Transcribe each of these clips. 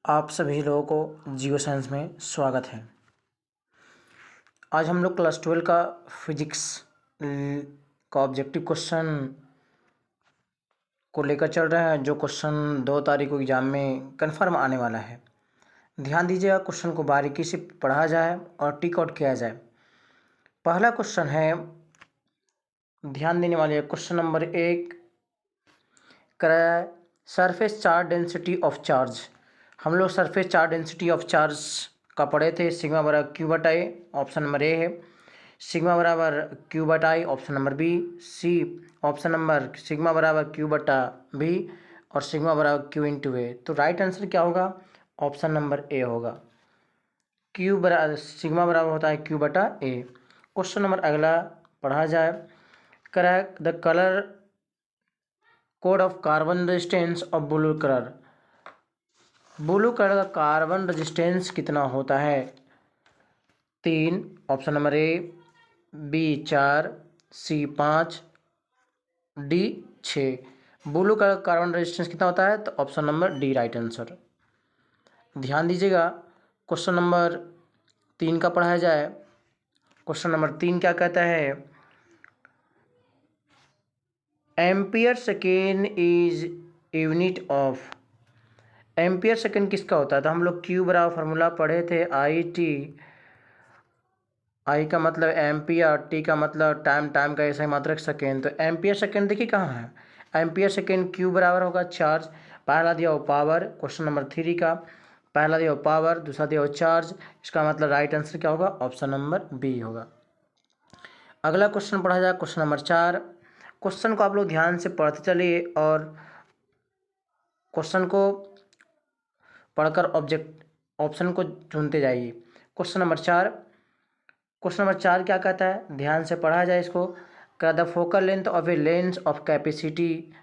आप सभी लोगों को जियो साइंस में स्वागत है। आज हम लोग क्लास 12 का फिजिक्स का ऑब्जेक्टिव क्वेश्चन को लेकर चल रहे हैं, जो क्वेश्चन 2 तारीख को एग्जाम में कन्फर्म आने वाला है। ध्यान दीजिएगा, क्वेश्चन को बारीकी से पढ़ा जाए और टिक आउट किया जाए। पहला क्वेश्चन है, ध्यान देने वाले question number 1 surface charge density of charge. हम लोग surface charge density of charge का पढ़े थे। सिग्मा बराबर क्यू बटा ए, ऑप्शन नंबर ए है। सिग्मा बराबर क्यू बटा I, option number B. C option number sigma बराबर क्यू बटा बी और सिग्मा बराबर क्यू इंटू ए। तो राइट आंसर क्या होगा? ऑप्शन नंबर ए होगा। क्यू बराबर सिग्मा बराबर होता है क्यू बटा ए। क्वेश्चन नंबर अगला पढ़ा जाए। Correct the colour code of carbon resistance of blue colour. Blue colour का कार्बन रेजिस्टेंस कितना होता है? 3, option number A, B 4, C 5, D 6। Blue colour का कार्बन रेजिस्टेंस कितना होता है? तो option number D right answer. ध्यान दीजिएगा, क्वेश्चन नंबर 3 का पढ़ाया जाए। क्वेश्चन नंबर 3 क्या कहता है? Ampere second is unit of. Ampere second किसका होता है? तो हम लोग क्यू बराबर फार्मूला पढ़े थे, आई टी। आई का मतलब एम्पियर, टी का मतलब टाइम, टाइम का ऐसा ही मात्रक सेकेंड। तो एम्पियर सेकेंड देखिए कहाँ है। एम्पियर सेकेंड क्यू बराबर होगा चार्ज। पहला दिया हो पावर, क्वेश्चन नंबर 3 का। पहला दिया हो पावर, दूसरा दिया हो चार्ज। इसका मतलब राइट आंसर क्या होगा? ऑप्शन नंबर बी होगा। अगला क्वेश्चन पढ़ा जाए, क्वेश्चन नंबर 4। क्वेश्चन को आप लोग ध्यान से पढ़ते चलिए और क्वेश्चन को पढ़कर ऑप्शन को चुनते जाइए। Question number 4। क्वेश्चन नंबर 4 क्या कहता है? ध्यान से पढ़ा जाए इसको। क्या the focal length of a lens of capacity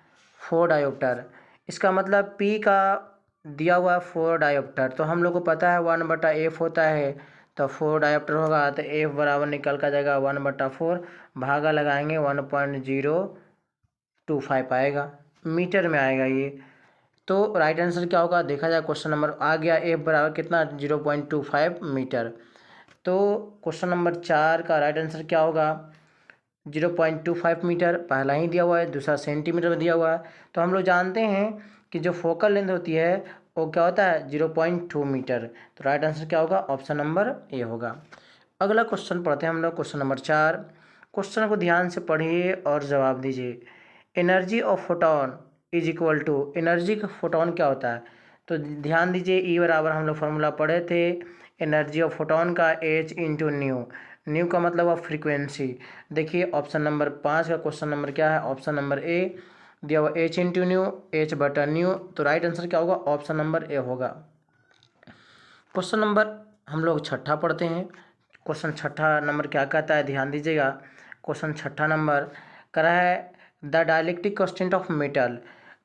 4 dioptre. इसका मतलब P का दिया हुआ 4 डायोप्टर, तो हम लोग को पता है 1/f होता है, तो 4 डायोप्टर होगा। तो F बराबर निकल कर जाएगा 1/4, भागा लगाएंगे 1.025 आएगा, मीटर में आएगा ये। तो राइट आंसर क्या होगा? देखा जाए, क्वेश्चन नंबर आ गया F बराबर कितना? 0.25 मीटर। तो क्वेश्चन नंबर 4 का राइट आंसर क्या होगा? 0.25 मीटर पहला ही दिया हुआ है, दूसरा सेंटीमीटर में दिया हुआ है। तो हम लोग जानते हैं कि जो फोकल लेंथ होती है वो क्या होता है? 0.2 मीटर। तो राइट आंसर क्या होगा? ऑप्शन नंबर ए होगा। अगला क्वेश्चन पढ़ते हैं हम लोग, क्वेश्चन नंबर 4। क्वेश्चन को ध्यान से पढ़िए और जवाब दीजिए। Energy of photon is equal to. Energy का फोटोन क्या होता है? तो ध्यान दीजिए, ई बराबर हम लोग फार्मूला पढ़े थे एनर्जी ऑफ फोटोन का, एच इंटू न्यू। न्यू का मतलब है फ्रीक्वेंसी। देखिए ऑप्शन नंबर 5 का क्वेश्चन नंबर क्या है? ऑप्शन नंबर ए दिया हुआ एच इंटू न्यू, एच बटा न्यू। तो राइट आंसर क्या होगा? ऑप्शन नंबर ए होगा। क्वेश्चन नंबर हम लोग छठा पढ़ते हैं। क्वेश्चन छठा नंबर क्या कहता है? ध्यान दीजिएगा, क्वेश्चन छठा नंबर करा है the dielectric constant of metal.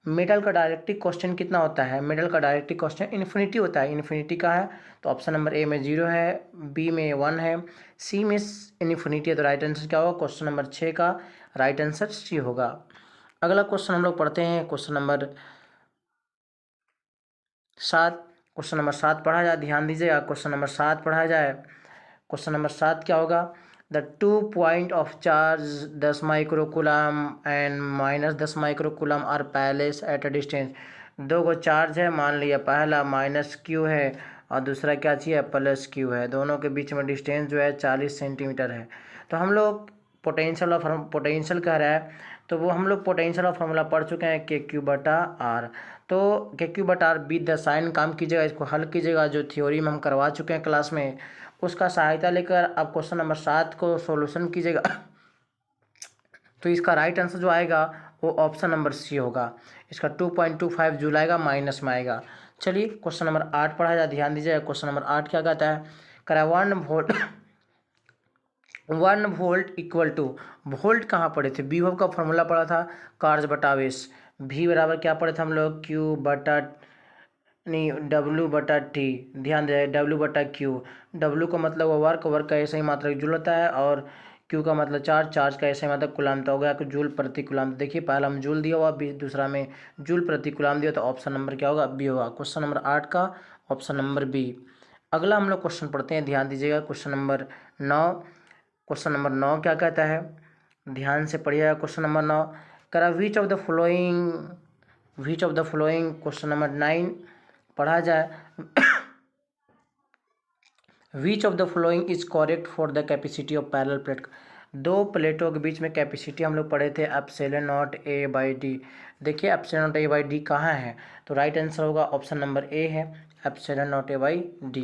Metal का डायलेक्ट्रिक कांस्टेंट कितना होता है? मेटल का डायलेक्ट्रिक कांस्टेंट इन्फिनिटी होता है। इन्फिनिटी का है, तो ऑप्शन नंबर ए में 0 है, बी में 1 है, सी में इन्फिनिटी है। तो राइट आंसर क्या होगा? क्वेश्चन नंबर 6 का राइट आंसर सी होगा। अगला क्वेश्चन हम लोग पढ़ते हैं, क्वेश्चन नंबर 7। क्वेश्चन नंबर 7 पढ़ा जाए, ध्यान दीजिएगा, क्वेश्चन नंबर 7 पढ़ा जाए। क्वेश्चन नंबर 7 क्या होगा? The 2 point of charge 10 microcoulomb and -10 microcoulomb are placed at a distance. दो गो चार्ज है, मान लिया पहला -q है और दूसरा क्या चाहिए? +q है। दोनों के बीच में डिस्टेंस जो है 40 सेंटीमीटर है। तो हम लोग पोटेंशियल कह रहा है, तो वो हम लोग पोटेंशियल ऑफ फार्मूला पढ़ चुके हैं, KQ/R। तो KQ/R विद द साइन काम कीजिएगा, इसको हल कीजिएगा, जो थ्योरी में हम करवा चुके हैं क्लास में, उसका सहायता लेकर आप क्वेश्चन नंबर 7 को सॉल्यूशन कीजिएगा। तो इसका राइट आंसर जो आएगा वो ऑप्शन नंबर सी होगा। इसका 2.25 जूल आएगा, माइनस में आएगा। चलिए क्वेश्चन नंबर 8 पढ़ा जाए, ध्यान दीजिएगा, क्वेश्चन नंबर 8 क्या कहता है? करा 1 volt 1 volt equal to. Volt कहाँ पढ़े थे? विभव का फॉर्मूला पढ़ा था, कार्य बटा आवेश। V बराबर क्या पढ़े थे हम लोग? W/T। ध्यान दे, W/Q। W का मतलब वर्क, वर्क का ऐसे ही मात्रा जूल होता है, और क्यू का मतलब चार्ज, चार्ज का ऐसे मतलब कूलाम तो हो गया कि जूल प्रति कूलाम। देखिए पहला हम जूल दिया हुआ, दूसरा में जूल प्रति कूलाम दिया, तो ऑप्शन नंबर क्या होगा? बी होगा। क्वेश्चन नंबर 8 का ऑप्शन नंबर बी। अगला हम लोग क्वेश्चन पढ़ते हैं, ध्यान दीजिएगा। Question number 9। क्वेश्चन नंबर 9 क्या कहता है? ध्यान से पढ़िएगा। क्वेश्चन नंबर 9 करा विच of the following. Question number 9 पढ़ा जाए। विच of the following is correct for the capacity of parallel plate. दो प्लेटों के बीच में कैपेसिटी हम लोग पढ़े थे epsilon not A by D. देखिए epsilon not A by D कहाँ है? तो राइट आंसर होगा ऑप्शन नंबर ए है, epsilon not A by D.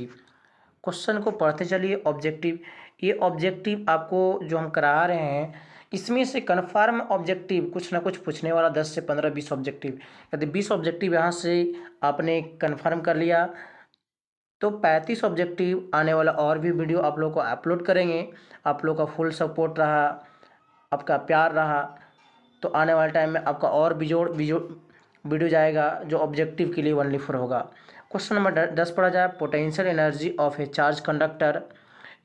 Question को पढ़ते चलिए। ऑब्जेक्टिव, ये ऑब्जेक्टिव आपको जो हम करा रहे हैं, इसमें से कन्फर्म ऑब्जेक्टिव कुछ ना कुछ पूछने वाला, 10 से 15 20 ऑब्जेक्टिव। यदि 20 ऑब्जेक्टिव यहाँ से आपने कन्फर्म कर लिया तो 35 ऑब्जेक्टिव आने वाला और भी वीडियो आप लोग को अपलोड करेंगे। आप लोग का फुल सपोर्ट रहा, आपका प्यार रहा, तो आने वाले टाइम में आपका और वीडियो जाएगा जो ऑब्जेक्टिव के लिए ओनली फॉर होगा। क्वेश्चन नंबर 10 पढ़ा जाए। Potential energy of A charge conductor.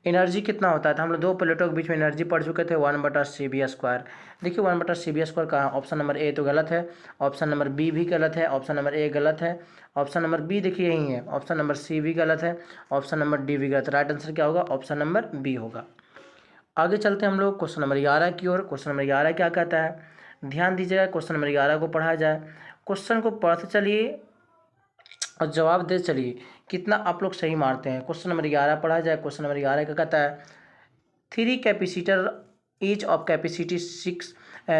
Energy कितना होता है? तो हम लोग दो प्लेटों के बीच में एनर्जी पढ़ चुके थे, 1/cv²। देखिए 1/cv² कहाँ? ऑप्शन नंबर ए तो गलत है, ऑप्शन नंबर बी भी गलत है, ऑप्शन नंबर ए गलत है, ऑप्शन नंबर बी देखिए यही है, ऑप्शन नंबर सी भी गलत है, ऑप्शन नंबर डी भी गलत है। राइट आंसर क्या होगा? ऑप्शन नंबर बी होगा। आगे चलते हैं हम लोग क्वेश्चन नंबर 11 की ओर। क्वेश्चन नंबर 11 क्या कहता है? ध्यान दीजिएगा। क्वेश्चन नंबर 11 को पढ़ा जाए। क्वेश्चन को पढ़ते चलिए और जवाब दे चलिए, कितना आप लोग सही मारते हैं। क्वेश्चन नंबर 11 पढ़ा जाए। क्वेश्चन नंबर 11 क्या कहता है? 3 capacitor each of capacity 6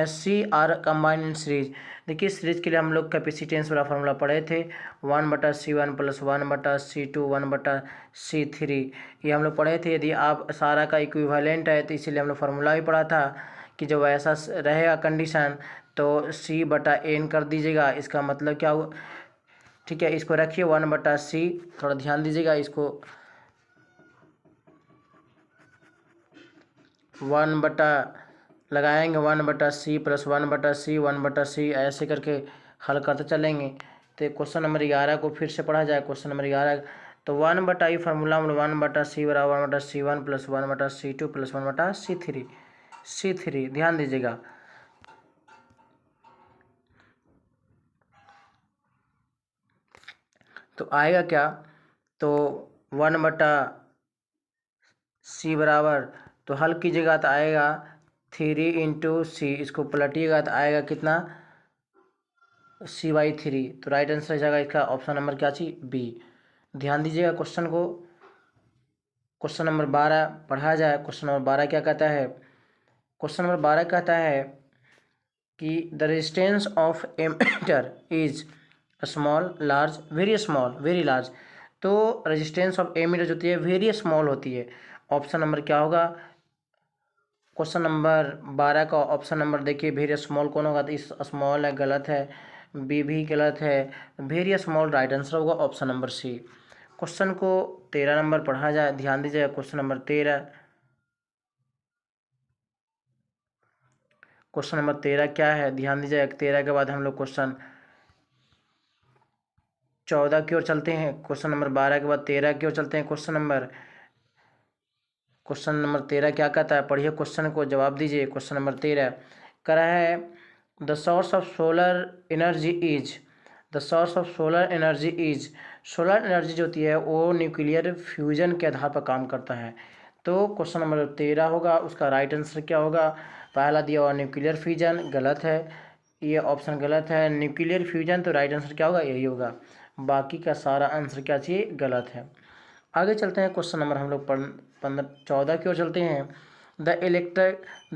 C are combined in series. देखिए सीरीज के लिए हम लोग कैपेसिटेंस वाला फॉर्मूला पढ़े थे, 1/C1 + 1/C2 1/C3, ये हम लोग पढ़े थे। यदि आप सारा का इक्विवेलेंट है तो इसीलिए हम लोग फार्मूला भी पढ़ा था कि जब ऐसा रहेगा कंडीशन तो C/N कर दीजिएगा। इसका मतलब क्या हो? ठीक है, इसको रखिए 1/C। थोड़ा ध्यान दीजिएगा, इसको 1 लगाएंगे, 1/C + 1/C 1/C ऐसे करके हल करते चलेंगे। तो क्वेश्चन नंबर 11 को फिर से पढ़ा जाए। क्वेश्चन नंबर 11 तो 1/, फार्मूला में 1/C बराबर 1/C1 + 1/C2 + 1/C3। C3 ध्यान दीजिएगा। तो आएगा क्या? तो 1/C बराबर, तो हल कीजिएगा तो आएगा 3 × C, इसको पलटिएगा तो आएगा कितना? C/3। तो राइट आंसर हो जाएगा इसका ऑप्शन नंबर क्या चीज? बी। ध्यान दीजिएगा क्वेश्चन को। क्वेश्चन नंबर 12 पढ़ा जाए। क्वेश्चन नंबर 12 क्या कहता है? क्वेश्चन नंबर 12 कहता है कि the resistance of ammeter is small, large, very small, very large. तो रेजिस्टेंस ऑफ ए मीटर जो होती है वेरी स्मॉल होती है। ऑप्शन नंबर क्या होगा? क्वेश्चन नंबर 12 का ऑप्शन नंबर देखिए, वेरी स्मॉल कौन होगा? तो इस स्मॉल है, गलत है, बी भी गलत है, वेरी स्मॉल राइट आंसर होगा ऑप्शन नंबर सी। क्वेश्चन को 13 नंबर पढ़ा जाए। ध्यान दीजिए क्वेश्चन नंबर 13। क्वेश्चन नंबर 13 क्या है? ध्यान दीजिए। 13 के बाद हम लोग क्वेश्चन 14 की ओर चलते हैं। क्वेश्चन नंबर 12 के बाद 13 की ओर चलते हैं। क्वेश्चन नंबर 13 क्या कहता है? पढ़िए क्वेश्चन को, जवाब दीजिए। क्वेश्चन नंबर 13 कह रहा है the source of solar energy is, the source of solar energy is. Solar energy जो होती है वो न्यूक्लियर फ्यूजन के आधार पर काम करता है। तो क्वेश्चन नंबर 13 होगा, उसका राइट आंसर क्या होगा? पहला दिया हुआ न्यूक्लियर फ्यूजन गलत है, ये ऑप्शन गलत है। न्यूक्लियर फ्यूजन तो राइट आंसर क्या होगा? यही होगा। बाकी का सारा आंसर क्या चाहिए? गलत है। आगे चलते हैं। क्वेश्चन नंबर हम लोग 14 की ओर चलते हैं। The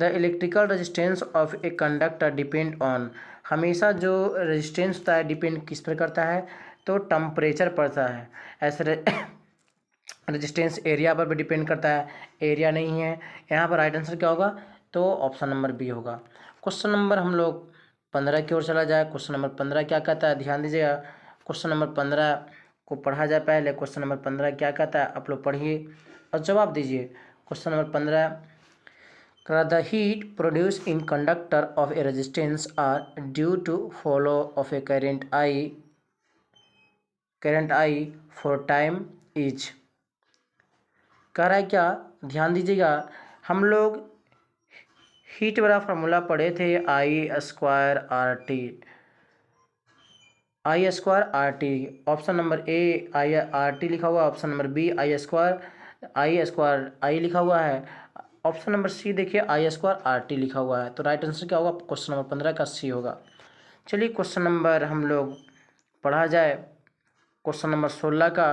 electrical resistance of a conductor depend on. हमेशा जो रेजिस्टेंस होता है डिपेंड किस पर करता है? तो टेम्परेचर पड़ता है। ऐसे रेजिस्टेंस एरिया पर भी डिपेंड करता है, एरिया नहीं है। यहाँ पर राइट आंसर क्या होगा? तो ऑप्शन नंबर बी होगा। क्वेश्चन नंबर हम लोग 15 की ओर चला जाए। क्वेश्चन नंबर 15 क्या कहता है? ध्यान दीजिएगा। क्वेश्चन नंबर 15 को पढ़ा जाए। पहले क्वेश्चन नंबर 15 क्या कहता है आप लोग पढ़िए और जवाब दीजिए। Question number 15 the heat produce in conductor of a resistance R due to flow of a current I for time is. कह रहा है क्या? ध्यान दीजिएगा। हम लोग हीट वाला फार्मूला पढ़े थे, I square R T. Option number A I R T लिखा हुआ है, option number B I square I लिखा हुआ है, ऑप्शन नंबर सी देखिए आई स्क्वायर आर टी लिखा हुआ है। तो राइट आंसर क्या होगा? क्वेश्चन नंबर 15 का सी होगा। चलिए क्वेश्चन नंबर हम लोग पढ़ा जाए। क्वेश्चन नंबर 16 का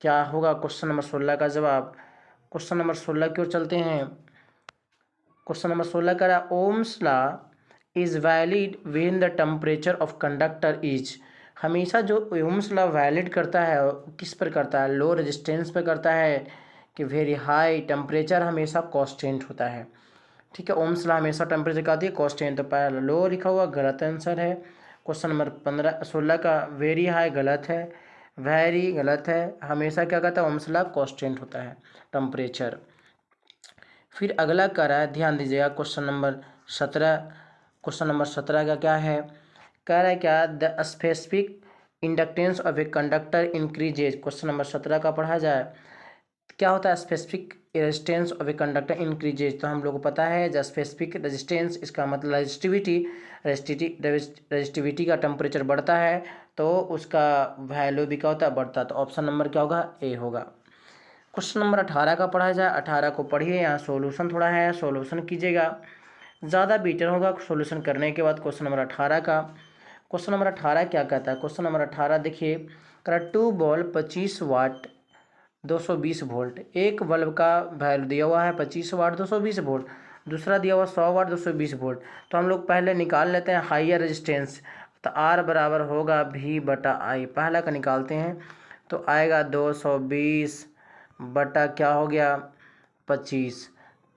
क्या होगा? क्वेश्चन नंबर 16 का जवाब, क्वेश्चन नंबर 16 की ओर चलते हैं। क्वेश्चन नंबर 16 का रहा, Ohm's law is valid when the temperature of conductor is. हमेशा जो ओम्स लॉ वैलिड करता है किस पर करता है? लो रेजिस्टेंस पर करता है कि वेरी हाई टेम्परेचर हमेशा कांस्टेंट होता है। ठीक है, ओम्स लॉ हमेशा टेम्परेचर का है कांस्टेंट, तो पहला लो लिखा हुआ गलत आंसर है। क्वेश्चन नंबर 16 का वेरी हाई गलत है, वेरी गलत है। हमेशा क्या कहता है? ओम्स लॉ कांस्टेंट होता है टेम्परेचर। फिर अगला कह रहा है, ध्यान दीजिएगा, क्वेश्चन नंबर 17। क्वेश्चन नंबर 17 का क्या है? कह रहा है क्या? The specific inductance of a conductor increases. Question number 17 का पढ़ा जाए। क्या होता है specific resistance of a conductor increases? तो हम लोग को पता है द स्पेसिफिक रेजिस्टेंस, इसका मतलब रेजिस्टिविटी का टेम्परेचर बढ़ता है तो उसका वैल्यू भी क्या होता है? बढ़ता है। तो ऑप्शन नंबर क्या होगा? ए होगा। क्वेश्चन नंबर 18 का पढ़ा जाए। 18 को पढ़िए, यहाँ सोल्यूशन थोड़ा है, सोल्यूशन कीजिएगा, ज़्यादा बेटर होगा सोल्यूशन करने के बाद। क्वेश्चन नंबर 18 का, क्वेश्चन नंबर 18 क्या कहता है? क्वेश्चन नंबर 18 देखिए, कह रहा 2 बल्ब 25 वाट 220 वोल्ट। एक बल्ब का वैल्यू दिया हुआ है 25 वाट 220 वोल्ट, दूसरा दिया हुआ 100 वाट 220 वोल्ट। तो हम लोग पहले निकाल लेते हैं हाइयर रेजिस्टेंस। तो आर बराबर होगा भी बटा आई। पहला का निकालते हैं तो आएगा 220 बटा क्या हो गया 25।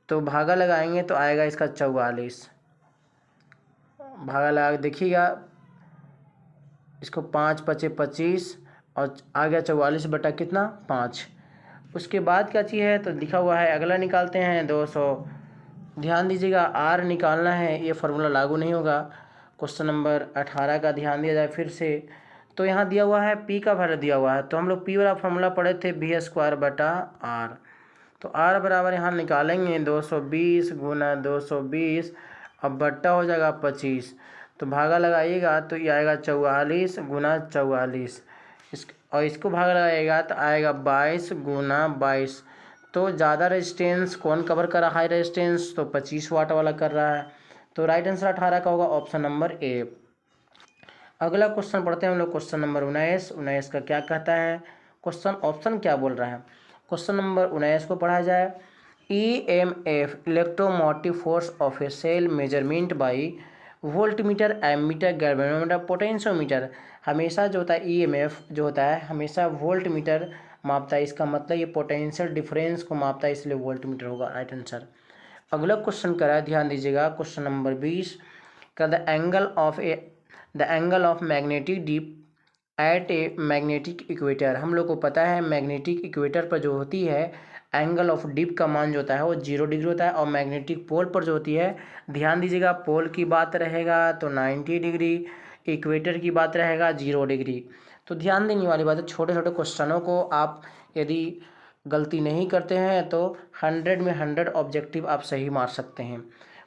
तो भागा लगाएंगे तो आएगा इसका 44। भागा लगा देखिएगा, इसको 5 पचे 25 और आ गया 44 बटा कितना 5। उसके बाद क्या चीज़ है? तो लिखा हुआ है अगला निकालते हैं 200। ध्यान दीजिएगा, आर निकालना है, ये फार्मूला लागू नहीं होगा। क्वेश्चन नंबर 18 का ध्यान दिया जाए फिर से। तो यहाँ दिया हुआ है पी का वैल्यू दिया हुआ है, तो हम लोग पी वाला फार्मूला पढ़े थे बी स्क्वायर बटा आर। तो आर बराबर यहाँ निकालेंगे 220 गुना 220, अब बट्टा हो जाएगा 25। तो भागा लगाइएगा तो ये आएगा 44 गुना 44, और इसको भागा लगाइएगा तो आएगा 22 गुना 22। तो ज़्यादा रेजिस्टेंस कौन कवर कर रहा है? हाई रेजिस्टेंस, तो 25 वाट वाला कर रहा है। तो राइट आंसर 18 का होगा ऑप्शन नंबर ए। अगला क्वेश्चन पढ़ते हैं हम लोग, क्वेश्चन नंबर 19। 19 का क्या कहता है? क्वेश्चन ऑप्शन क्या बोल रहा है? क्वेश्चन नंबर 19 को पढ़ा जाए। EMF electromotive force of a cell measurement by voltmeter, ammeter, galvanometer, potentiometer. हमेशा जो होता है EMF जो होता है हमेशा वोल्टमीटर मापता है, इसका मतलब ये पोटेंशियल डिफरेंस को मापता है, इसलिए वोल्टमीटर होगा राइट आंसर। अगला क्वेश्चन करा है, ध्यान दीजिएगा, क्वेश्चन नंबर 20 का the angle of magnetic dip at a magnetic equator. हम लोग को पता है मैग्नेटिक इक्वेटर पर जो होती है एंगल ऑफ डिप का मान जो होता है वो 0 डिग्री होता है, और मैग्नेटिक पोल पर जो होती है, ध्यान दीजिएगा, पोल की बात रहेगा तो 90 डिग्री, इक्वेटर की बात रहेगा 0 डिग्री। तो ध्यान देने वाली बात है, छोटे छोटे क्वेश्चनों को आप यदि गलती नहीं करते हैं तो 100 में 100 ऑब्जेक्टिव आप सही मार सकते हैं।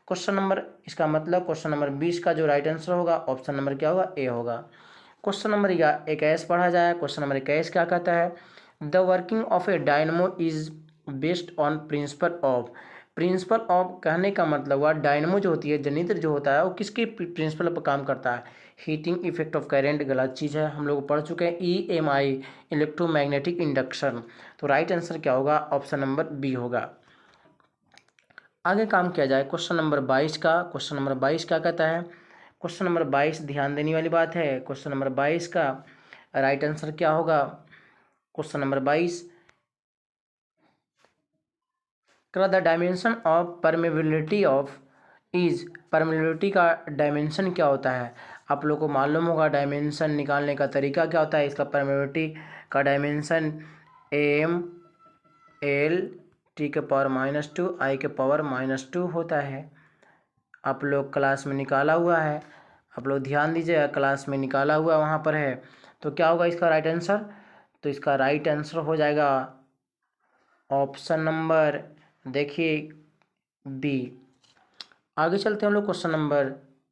क्वेश्चन नंबर, इसका मतलब क्वेश्चन नंबर 20 का जो राइट आंसर होगा ऑप्शन नंबर क्या होगा? ए होगा। क्वेश्चन नंबर 21 पढ़ा जाए। क्वेश्चन नंबर 21 क्या कहता है? The working of A dynamo is based on principle of कहने का मतलब हुआ डायनमो जो होती है, जनरेटर जो होता है, वो किसके प्रिंसिपल पर काम करता है? हीटिंग इफेक्ट ऑफ करंट गलत चीज़ है, हम लोग पढ़ चुके हैं EMI इलेक्ट्रोमैग्नेटिक इंडक्शन। तो राइट आंसर क्या होगा? ऑप्शन नंबर बी होगा। आगे काम किया जाए क्वेश्चन नंबर 22 का। क्वेश्चन नंबर 22 क्या कहता है? क्वेश्चन नंबर 22 ध्यान देने वाली बात है। क्वेश्चन नंबर 22 का राइट आंसर क्या होगा? Question number 22 the dimension of permeability of is. Permeability का डायमेंशन क्या होता है? आप लोग को मालूम होगा डायमेंशन निकालने का तरीका क्या होता है। इसका परमेबिलिटी का डायमेंशन ML T के पावर -2 I के पावर -2 होता है। आप लोग क्लास में निकाला हुआ है, आप लोग ध्यान दीजिएगा, क्लास में निकाला हुआ वहाँ पर है। तो क्या होगा इसका राइट आंसर? तो इसका राइट आंसर हो जाएगा ऑप्शन नंबर देखिए बी। आगे चलते हैं हम लोग क्वेश्चन नंबर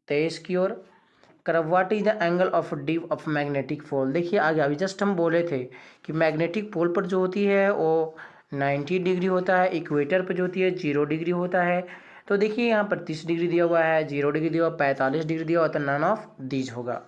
23 की ओर। What is the angle of dip of magnetic pole. देखिए आगे अभी जस्ट हम बोले थे कि मैग्नेटिक पोल पर जो होती है वो 90 डिग्री होता है, इक्वेटर पर जो होती है 0 डिग्री होता है। तो देखिए यहाँ पर 30 डिग्री दिया हुआ है, 0 डिग्री दिया हुआ, 45 डिग्री दिया हुआ, तो नन ऑफ दीज होगा।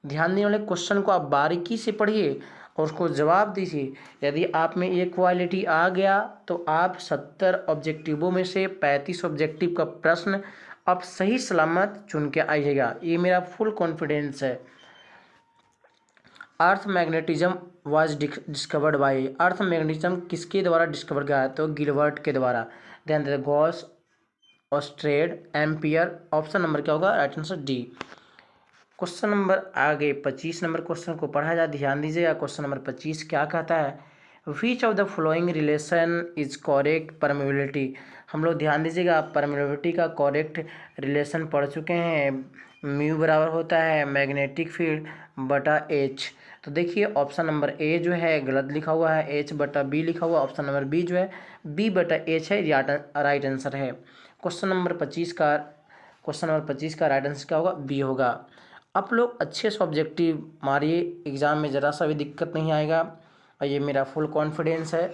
ध्यान देने वाले क्वेश्चन को आप बारीकी से पढ़िए और उसको जवाब दीजिए। यदि आप में ये क्वालिटी आ गया तो आप 70 ऑब्जेक्टिवों में से 35 ऑब्जेक्टिव का प्रश्न आप सही सलामत चुन के आइएगा, ये मेरा फुल कॉन्फिडेंस है। Earth magnetism was discovered by. Earth magnetism किसके द्वारा डिस्कवर किया है, तो गिलबर्ट के द्वारा। ध्यान दें, गॉस, ऑस्ट्रेड, एम्पियर। ऑप्शन नंबर क्या होगा, right answer D. Question number आगे 25 नंबर क्वेश्चन को पढ़ा जाए, ध्यान दीजिएगा। क्वेश्चन नंबर 25 क्या कहता है, विच of the following relation is correct permeability. हम लोग ध्यान दीजिएगा, परमेबिलिटी का कॉरेक्ट रिलेशन पढ़ चुके हैं। म्यू बराबर होता है मैग्नेटिक फील्ड बटा एच। तो देखिए ऑप्शन नंबर ए जो है गलत लिखा हुआ है, एच बटा बी लिखा हुआ। ऑप्शन नंबर बी जो है बी बटा एच है, राइट आंसर है। क्वेश्चन नंबर 25 का राइट आंसर क्या होगा, बी होगा। आप लोग अच्छे से ऑब्जेक्टिव मारिए, एग्ज़ाम में ज़रा सा भी दिक्कत नहीं आएगा और ये मेरा फुल कॉन्फिडेंस है।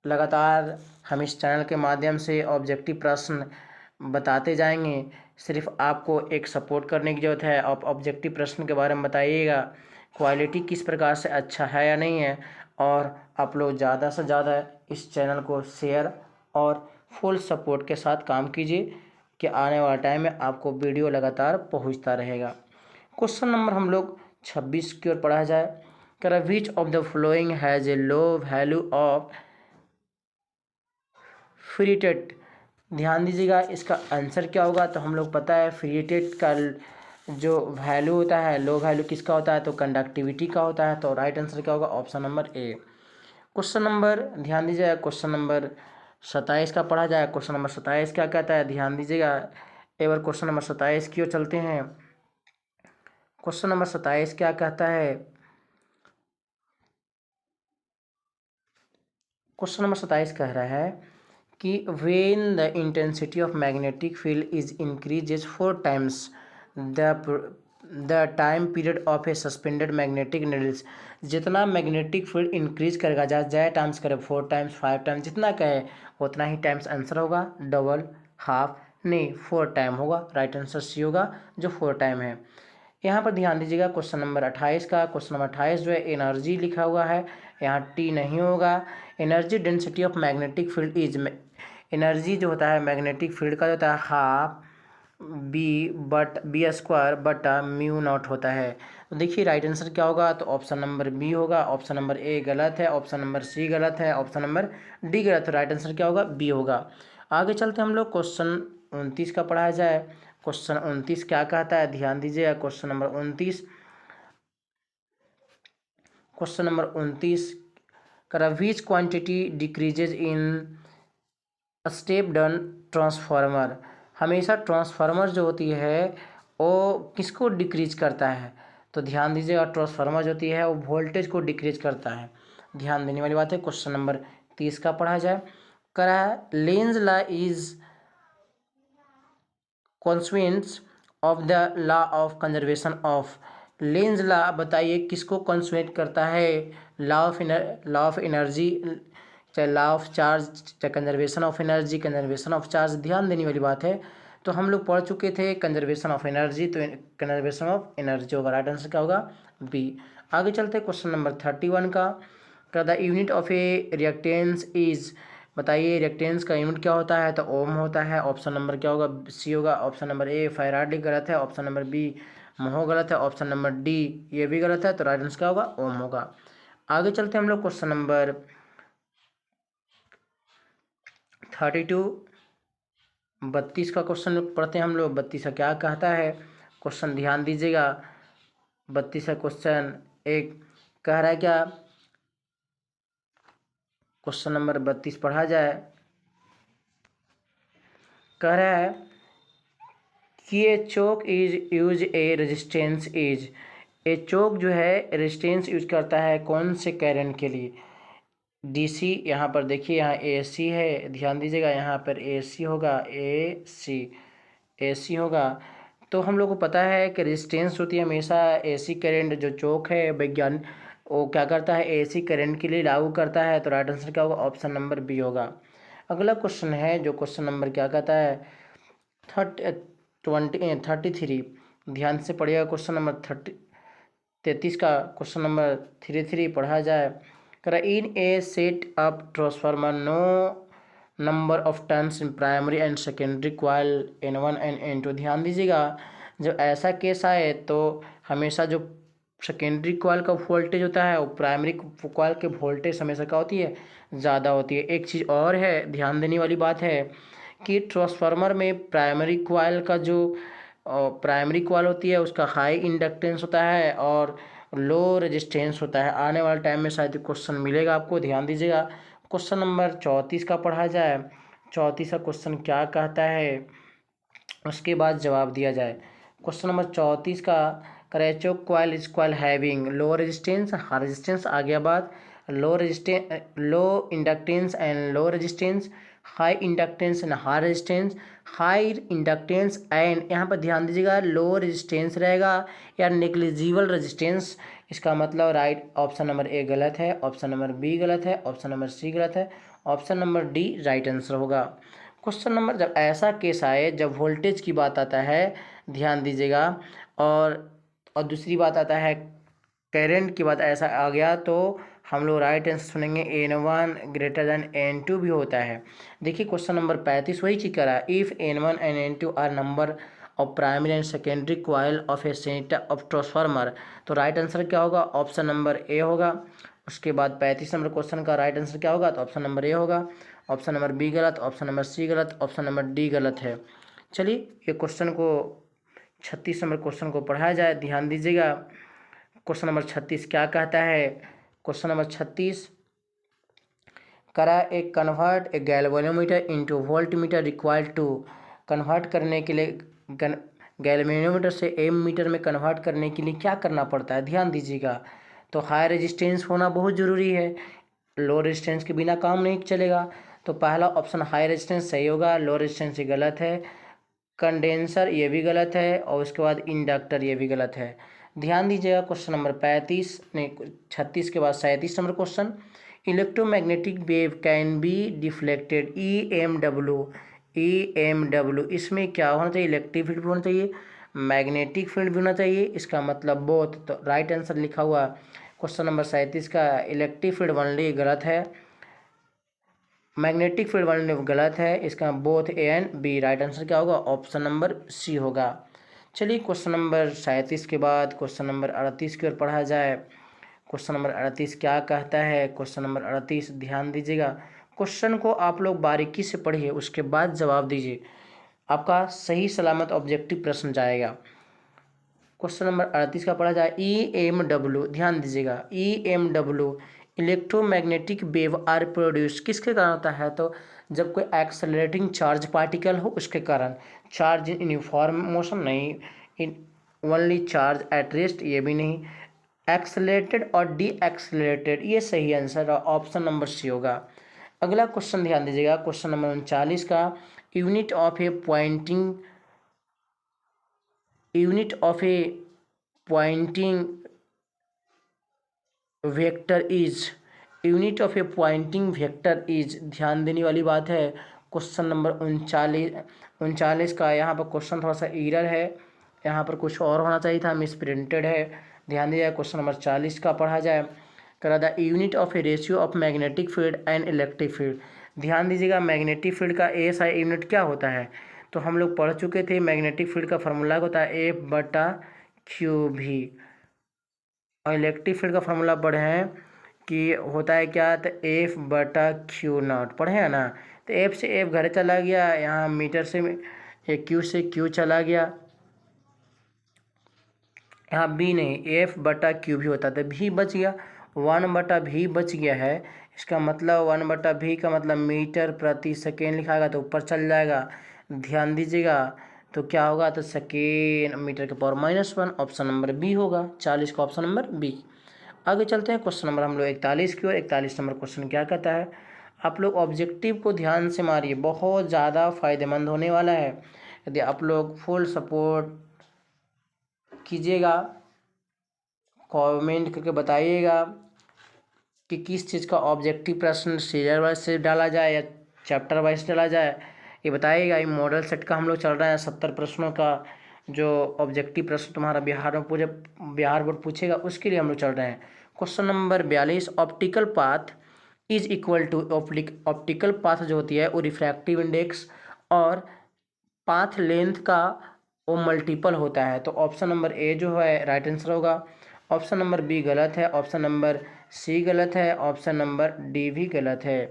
लगातार हम इस चैनल के माध्यम से ऑब्जेक्टिव प्रश्न बताते जाएंगे। सिर्फ आपको एक सपोर्ट करने की ज़रूरत है। आप ऑब्जेक्टिव प्रश्न के बारे में बताइएगा, क्वालिटी किस प्रकार से अच्छा है या नहीं है। और आप लोग ज़्यादा से ज़्यादा इस चैनल को शेयर और फुल सपोर्ट के साथ काम कीजिए कि आने वाला टाइम में आपको वीडियो लगातार पहुंचता रहेगा। क्वेश्चन नंबर हम लोग 26 की ओर पढ़ा जाए। कर which of the following has a low value of फ्रीटेट। ध्यान दीजिएगा, इसका आंसर क्या होगा, तो हम लोग पता है फ्रीटेट का जो वैल्यू होता है, लो वैल्यू किसका होता है, तो कंडक्टिविटी का होता है। तो राइट आंसर क्या होगा, ऑप्शन नंबर ए। क्वेश्चन नंबर ध्यान दीजिएगा, क्वेश्चन नंबर 27 का पढ़ा जाए। क्वेश्चन नंबर 27 क्या कहता है, ध्यान दीजिएगा। एक बार क्वेश्चन नंबर 27 की ओर चलते हैं। क्वेश्चन नंबर 27 क्या कहता है, क्वेश्चन नंबर 27 कह रहा है कि when the intensity of magnetic field is increases 4 times the time period of A suspended magnetic needles. जितना मैग्नेटिक फील्ड इंक्रीज करेगा, ज्यादा टाइम्स करे, 4 टाइम्स 5 टाइम्स जितना कहे उतना ही टाइम्स आंसर होगा। डबल, हाफ नहीं, 4 टाइम होगा। राइट आंसर सी होगा, जो 4 टाइम है। यहाँ पर ध्यान दीजिएगा, क्वेश्चन नंबर 28 का। क्वेश्चन नंबर 28 जो है एनर्जी लिखा हुआ है, यहाँ टी नहीं होगा। Energy density of magnetic field is, energy जो होता है मैग्नेटिक फील्ड का जो होता है हाफ बी स्क्वायर बटा म्यू नॉट होता है। तो देखिए राइट आंसर क्या होगा, तो ऑप्शन नंबर बी होगा। ऑप्शन नंबर ए गलत है, ऑप्शन नंबर सी गलत है, ऑप्शन नंबर डी गलत है। राइट आंसर क्या होगा, बी होगा। आगे चलते हम लोग क्वेश्चन 29 का पढ़ाया जाए। क्वेश्चन 29 क्या कहता है, ध्यान दीजिए। क्वेश्चन नंबर 29, क्वेश्चन नंबर 29 का विच quantity decreases in step done transformer. हमेशा ट्रांसफार्मर जो होती है वो किसको डिक्रीज करता है, तो ध्यान दीजिएगा, ट्रांसफार्मर जो होती है वो वोल्टेज को डिक्रीज करता है। ध्यान देने वाली बात है। क्वेश्चन नंबर 30 का पढ़ा जाए। करा Lenz law is constituents of the law of conservation of. Lenz law बताइए किसको कॉन्स्टिट्यूट करता है, लॉ ऑफ एनर्जी, चाहे लॉ ऑफ चार्ज, चाहे conservation of energy, conservation of charge. ध्यान देने वाली बात है। तो हम लोग पढ़ चुके थे कंजर्वेशन ऑफ एनर्जी, तो कंजर्वेशन ऑफ एनर्जी होगा। राइट आंसर क्या होगा, बी। आगे चलते हैं क्वेश्चन नंबर 31 का। The unit of A reactance is, बताइए रिएक्टेंस का यूनिट क्या होता है, तो ओम होता है। ऑप्शन नंबर क्या होगा, सी होगा। ऑप्शन नंबर ए फैराड गलत है, ऑप्शन नंबर बी मोहो गलत है, ऑप्शन नंबर डी ये भी गलत है। तो राइट आंसर क्या होगा, ओम होगा। आगे चलते हैं हम लोग क्वेश्चन नंबर 32, 32 का क्वेश्चन पढ़ते हैं हम लोग। 32 का क्या कहता है, क्वेश्चन ध्यान दीजिएगा। 32 का क्वेश्चन एक कह रहा है क्या, क्वेश्चन नंबर 32 पढ़ा जाए। कह रहा है कि a choke is use a resistance is. A choke जो है रेजिस्टेंस यूज करता है कौन से करंट के लिए, डीसी। यहाँ पर देखिए यहाँ एसी है, ध्यान दीजिएगा, यहाँ पर एसी होगा, एसी। AC होगा। तो हम लोग को पता है कि रेजिस्टेंस होती है हमेशा AC करंट जो चौक है विज्ञान वो क्या करता है AC करंट के लिए लागू करता है। तो राइट आंसर क्या होगा? ऑप्शन नंबर बी होगा। अगला क्वेश्चन है जो क्वेश्चन नंबर क्या कहता है 33। ध्यान से पढ़िएगा। क्वेश्चन नंबर 33 का क्वेश्चन नंबर 33 पढ़ा जाए। करा in a set up transformer no number of turns in primary and secondary coil N1 and N2। ध्यान दीजिएगा जब ऐसा केस आए तो हमेशा जो सेकेंडरी कॉइल का वोल्टेज होता है वो प्राइमरी कॉइल के वोल्टेज हमेशा क्या होती है? ज़्यादा होती है। एक चीज़ और है ध्यान देने वाली बात है कि ट्रांसफार्मर में प्राइमरी कॉइल का जो प्राइमरी कॉइल होती है उसका हाई इंडक्टेंस होता है और लो रेजिस्टेंस होता है। आने वाले टाइम में शायद क्वेश्चन मिलेगा आपको, ध्यान दीजिएगा। क्वेश्चन नंबर 34 का पढ़ा जाए। 34 का क्वेश्चन क्या कहता है उसके बाद जवाब दिया जाए। क्वेश्चन नंबर 34 का करेचो coil is coil having low resistance high resistance आ गया बात। Low inductance and low resistance, high inductance and high resistance, high inductance and यहाँ पर ध्यान दीजिएगा लो रेजिस्टेंस रहेगा या नेग्लिजिबल रेजिस्टेंस। इसका मतलब राइट ऑप्शन नंबर ए गलत है, ऑप्शन नंबर बी गलत है, ऑप्शन नंबर सी गलत है, option number D right answer होगा। क्वेश्चन नंबर जब ऐसा केस आए जब वोल्टेज की बात आता है ध्यान दीजिएगा और दूसरी बात आता है करंट की बात ऐसा आ गया तो हम लोग राइट आंसर सुनेंगे N1 ग्रेटर देन N2 भी होता है। देखिए क्वेश्चन नंबर 35 वही चीज करा if N1 and N2 are number of primary and secondary coil of a set of transformer. तो राइट आंसर क्या होगा? ऑप्शन नंबर ए होगा। उसके बाद 35 नंबर क्वेश्चन का राइट आंसर क्या होगा? तो ऑप्शन नंबर ए होगा। ऑप्शन नंबर बी गलत, ऑप्शन नंबर सी गलत, ऑप्शन नंबर डी गलत है। चलिए ये क्वेश्चन को 36 नंबर क्वेश्चन को पढ़ाया जाए, ध्यान दीजिएगा। क्वेश्चन नंबर 36 क्या कहता है? क्वेश्चन नंबर 36 करा a convert a galvanometer into voltmeter required to. Convert करने के लिए गैल्वेनोमीटर से एम मीटर में कन्वर्ट करने के लिए क्या करना पड़ता है? ध्यान दीजिएगा। तो हाई रेजिस्टेंस होना बहुत ज़रूरी है, लो रेजिस्टेंस के बिना काम नहीं चलेगा। तो पहला ऑप्शन हाई रेजिस्टेंस सही होगा, लो रेजिस्टेंस ये गलत है, कंडेंसर ये भी गलत है और उसके बाद इंडक्टर ये भी गलत है। ध्यान दीजिएगा क्वेश्चन नंबर 35 नहीं 36 के बाद 37 number question electromagnetic wave can be deflected EMW इसमें क्या होना चाहिए? इलेक्ट्रिक फील्ड भी होना चाहिए, मैग्नेटिक फील्ड भी होना चाहिए। इसका मतलब बोथ। तो राइट आंसर लिखा हुआ क्वेश्चन नंबर 37 का इलेक्ट्रिक फील्ड ओनली गलत है, मैग्नेटिक फील्ड ओनली गलत है। इसका both A and B. Right answer क्या होगा? ऑप्शन नंबर सी होगा। चलिए क्वेश्चन नंबर 37 के बाद क्वेश्चन नंबर 38 की ओर पढ़ा जाए। क्वेश्चन नंबर 38 क्या कहता है? क्वेश्चन नंबर 38 ध्यान दीजिएगा, क्वेश्चन को आप लोग बारीकी से पढ़िए उसके बाद जवाब दीजिए, आपका सही सलामत ऑब्जेक्टिव प्रश्न जाएगा। क्वेश्चन नंबर 38 का पढ़ा जाए EMW। ध्यान दीजिएगा EMW electromagnetic wave are produce किसके कारण होता है? तो जब कोई एक्सेलरेटिंग चार्ज पार्टिकल हो उसके कारण। चार्ज इन यूनिफॉर्म मोशन नहीं, in only charge at rest ये भी नहीं, एक्सेलरेटेड और डी एक्सेलरेटेड ये सही आंसर है, ऑप्शन नंबर सी होगा। अगला क्वेश्चन ध्यान दीजिएगा क्वेश्चन नंबर 39 का unit of A Poynting vector is ध्यान देने वाली बात है। क्वेश्चन नंबर 39 का यहाँ पर क्वेश्चन थोड़ा सा एरर है, यहाँ पर कुछ और होना चाहिए था, मिस प्रिंटेड है। ध्यान दीजिए क्वेश्चन नंबर 40 का पढ़ा जाए। करा the unit of A ratio of magnetic field and electric field. ध्यान दीजिएगा मैग्नेटिक फील्ड का ASI यूनिट क्या होता है? तो हम लोग पढ़ चुके थे मैग्नेटिक फील्ड का फार्मूला होता है F/Q भी, और इलेक्ट्रिक फील्ड का फार्मूला पढ़े हैं कि होता है क्या? तो F/Q0 पढ़े हैं ना। तो F से F घर चला गया, यहाँ मीटर से Q से Q चला गया, यहाँ B नहीं F/Q भी होता था, भी बच गया, 1/V बच गया है। इसका मतलब 1/V का मतलब मीटर प्रति सेकेंड लिखाएगा तो ऊपर चल जाएगा। ध्यान दीजिएगा तो क्या होगा? तो सेकेंड मीटर के पावर -1, ऑप्शन नंबर बी होगा। 40 का ऑप्शन नंबर बी। आगे चलते हैं क्वेश्चन नंबर हम लोग 41 की ओर। 41 नंबर क्वेश्चन क्या कहता है? आप लोग ऑब्जेक्टिव को ध्यान से मारिए, बहुत ज़्यादा फायदेमंद होने वाला है। यदि आप लोग फुल सपोर्ट कीजिएगा, कमेंट करके बताइएगा कि किस चीज़ का ऑब्जेक्टिव प्रश्न सीरियल वाइज से डाला जाए या चैप्टर वाइज डाला जाए, ये बताइएगा। ये मॉडल सेट का हम लोग चल रहा है 70 प्रश्नों का, जो ऑब्जेक्टिव प्रश्न तुम्हारा बिहार बोर्ड पूछेगा उसके लिए हम लोग चल रहे हैं। Question number 42, optical path is equal to, optical path जो होती है वो रिफ्रैक्टिव इंडेक्स और पाथ लेंथ का वो मल्टीपल होता है। तो ऑप्शन नंबर ए जो है राइट आंसर होगा, ऑप्शन नंबर बी गलत है, ऑप्शन नंबर सी गलत है, ऑप्शन नंबर डी भी गलत है।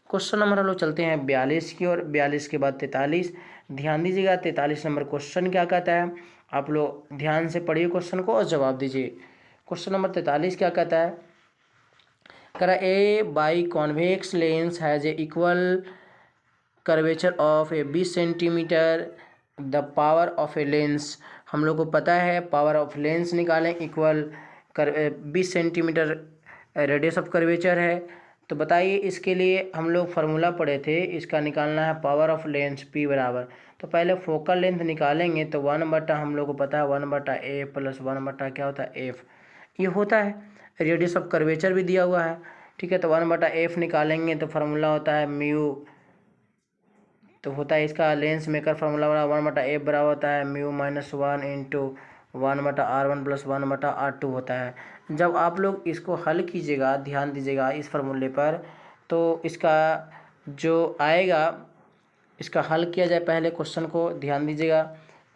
क्वेश्चन नंबर हम लोग चलते हैं 42 की ओर, 42 के बाद 43। ध्यान दीजिएगा 43 नंबर क्वेश्चन क्या कहता है, आप लोग ध्यान से पढ़िए क्वेश्चन को और जवाब दीजिए। क्वेश्चन नंबर 43 क्या कहता है, करा a biconvex lens has a equal curvature of a 20 centimetre, the power of a lens. हम लोग को पता है पावर ऑफ लेंस निकालें, equal 20 centimetre radius of curvature है। तो बताइए इसके लिए हम लोग फार्मूला पढ़े थे, इसका निकालना है पावर ऑफ लेंस P बराबर। तो पहले फोकल लेंथ निकालेंगे तो 1/, हम लोग को पता है 1/a प्लस 1/ क्या होता है f, ये होता है। रेडियस ऑफ कर्वेचर भी दिया हुआ है, ठीक है। तो 1/f निकालेंगे तो फार्मूला होता है म्यू, तो होता है इसका लेंस मेकर फार्मूला वाला 1/f बराबर होता है mu minus 1 into 1/r1 plus 1/r2 होता है। जब आप लोग इसको हल कीजिएगा, ध्यान दीजिएगा इस फार्मूले पर, तो इसका जो आएगा, इसका हल किया जाए पहले क्वेश्चन को, ध्यान दीजिएगा।